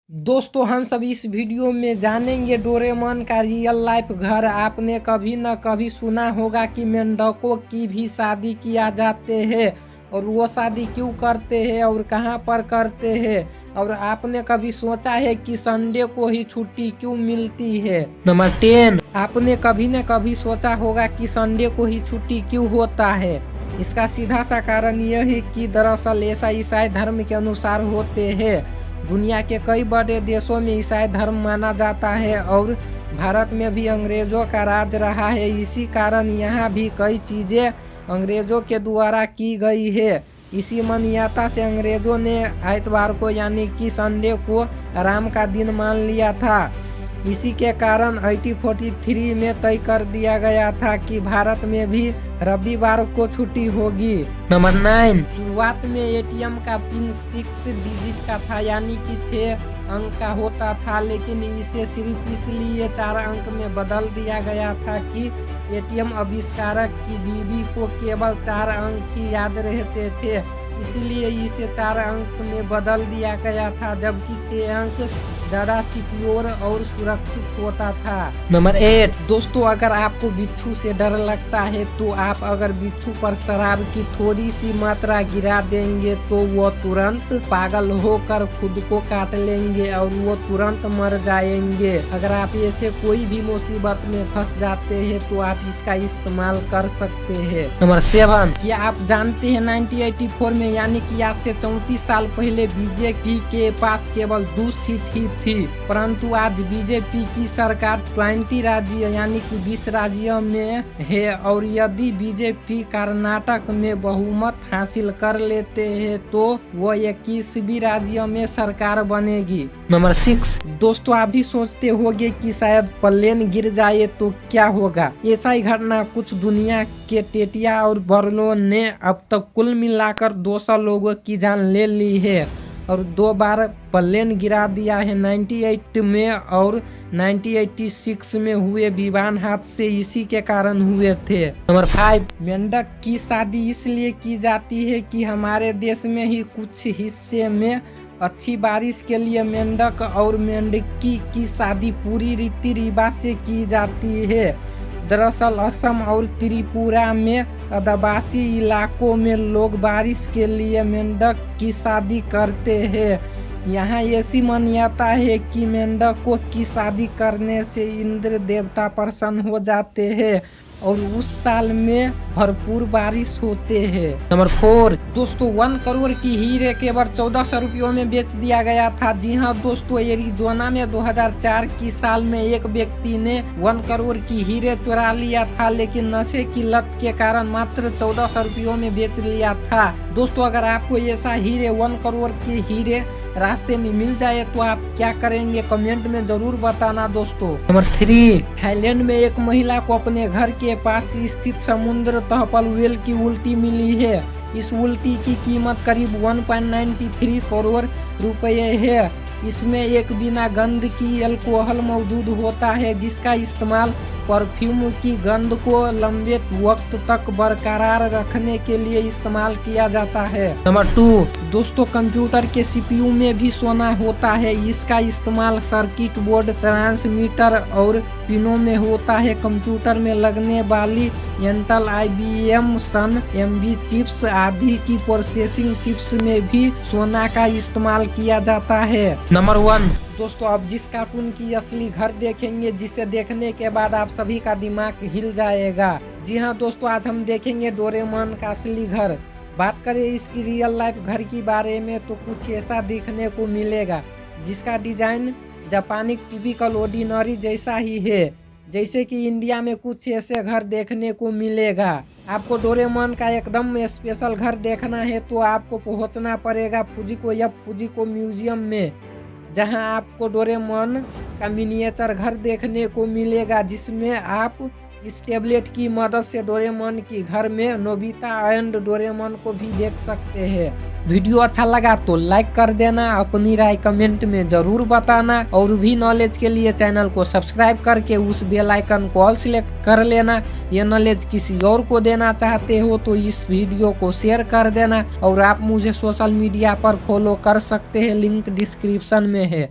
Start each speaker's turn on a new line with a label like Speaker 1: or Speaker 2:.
Speaker 1: दोस्तों हम सब इस वीडियो में जानेंगे डोरेमोन का रियल लाइफ घर। आपने कभी न कभी सुना होगा कि मेंढकों की भी शादी किया जाते हैं और वो शादी क्यों करते हैं और कहां पर करते हैं, और आपने कभी सोचा है कि संडे को ही छुट्टी क्यों मिलती है। नंबर 10, आपने कभी न कभी सोचा होगा कि संडे को ही छुट्टी क्यों होता है। इसका सीधा सा कारण यह है कि दरअसल ऐसा ईसाई धर्म के अनुसार होते हैं। दुनिया के कई बड़े देशों में ईसाई धर्म माना जाता है और भारत में भी अंग्रेजों का राज रहा है। इसी कारण यहाँ भी कई चीज़ें अंग्रेजों के द्वारा की गई है। इसी मान्यता से अंग्रेजों ने आइतवार को यानी कि संडे को आराम का दिन मान लिया था। इसी के कारण 1843 में तय कर दिया गया था कि भारत में भी रविवार को छुट्टी होगी। नंबर 9, शुरुआत में एटीएम का पिन 6 डिजिट का था यानी कि 6 अंक का होता था, लेकिन इसे सिर्फ इसलिए 4 अंक में बदल दिया गया था कि एटीएम आविष्कारक की बीवी को केवल 4 अंक ही याद रहते थे, इसलिए इसे 4 अंक में बदल दिया गया था, जबकि 6 अंक ज़्यादा सिक्योर और सुरक्षित होता था। नंबर 8, दोस्तों अगर आपको बिच्छू से डर लगता है तो आप अगर बिच्छू पर शराब की थोड़ी सी मात्रा गिरा देंगे तो वो तुरंत पागल होकर खुद को काट लेंगे और वो तुरंत मर जाएंगे। अगर आप ऐसे कोई भी मुसीबत में फंस जाते हैं तो आप इसका इस्तेमाल कर सकते हैं। नंबर 7, क्या आप जानते हैं 1984 में यानी कि आज से 34 साल पहले बीजेपी के पास केवल 2 सीट ही थी, परंतु आज बीजेपी की सरकार 20 राज्य यानी कि 20 राज्यों में है और यदि बीजेपी कर्नाटक में बहुमत हासिल कर लेते हैं तो वो 21 राज्यों में सरकार बनेगी। नंबर 6, दोस्तों आप भी सोचते होंगे कि शायद प्लेन गिर जाए तो क्या होगा। ऐसा ही घटना कुछ दुनिया के टेटिया और बर्लों ने अब तक कुल मिलाकर 200 लोगों की जान ले ली है और 2 बार प्लेन गिरा दिया है। 98 में और 1986 में हुए विमान हादसे इसी के कारण हुए थे। नंबर 5, मेंढक की शादी इसलिए की जाती है कि हमारे देश में ही कुछ हिस्से में अच्छी बारिश के लिए मेंढक और मेंढकी की शादी पूरी रीति रिवाज से की जाती है। दरअसल असम और त्रिपुरा में आदिवासी इलाकों में लोग बारिश के लिए मेंढक की शादी करते हैं। यहाँ ऐसी मान्यता है कि मेंढकों की शादी करने से इंद्र देवता प्रसन्न हो जाते हैं और उस साल में भरपूर बारिश होते हैं। नंबर 4, दोस्तों 1 करोड़ की हीरे केवल 1400 रुपयों में बेच दिया गया था। जी हाँ दोस्तों, एरिजोना में 2004 की साल में एक व्यक्ति ने 1 करोड़ की हीरे चुरा लिया था, लेकिन नशे की लत के कारण मात्र 1400 रुपयों में बेच लिया था। दोस्तों अगर आपको ऐसा हीरे 1 करोड़ के हीरे रास्ते में मिल जाए तो आप क्या करेंगे, कमेंट में जरूर बताना दोस्तों। नंबर 3, थाईलैंड में एक महिला को अपने घर के पास स्थित समुद्र तह पर व्हेल की उल्टी मिली है। इस उल्टी की कीमत करीब 1.93 करोड़ रुपए है। इसमें एक बिना गंध की अल्कोहल मौजूद होता है जिसका इस्तेमाल परफ्यूम की गंध को लंबे वक्त तक बरकरार रखने के लिए इस्तेमाल किया जाता है। नंबर 2, दोस्तों कंप्यूटर के सीपीयू में भी सोना होता है। इसका इस्तेमाल सर्किट बोर्ड, ट्रांसमीटर और पिनों में होता है। कंप्यूटर में लगने वाली इंटेल, IBM, सन, MB चिप्स आदि की प्रोसेसिंग चिप्स में भी सोना का इस्तेमाल किया जाता है। नंबर 1, दोस्तों अब जिस कार्टून की असली घर देखेंगे जिसे देखने के बाद आप सभी का दिमाग हिल जाएगा। जी हाँ दोस्तों, आज हम देखेंगे डोरेमोन का असली घर। बात करें इसकी रियल लाइफ घर के बारे में तो कुछ ऐसा देखने को मिलेगा जिसका डिजाइन जापानी टिपिकल ऑर्डिनरी जैसा ही है। जैसे कि इंडिया में कुछ ऐसे घर देखने को मिलेगा। आपको डोरेमोन का एकदम स्पेशल घर देखना है तो आपको पहुंचना पड़ेगा फुजिको म्यूजियम में, जहां आपको डोरेमोन का मिनिएचर घर देखने को मिलेगा, जिसमें आप इस टैबलेट की मदद से डोरेमोन की घर में नोबिता एंड डोरेमोन को भी देख सकते हैं। वीडियो अच्छा लगा तो लाइक कर देना, अपनी राय कमेंट में जरूर बताना और भी नॉलेज के लिए चैनल को सब्सक्राइब करके उस बेल आइकन को ऑल सिलेक्ट कर लेना। ये नॉलेज किसी और को देना चाहते हो तो इस वीडियो को शेयर कर देना और आप मुझे सोशल मीडिया पर फॉलो कर सकते हैं, लिंक डिस्क्रिप्शन में है।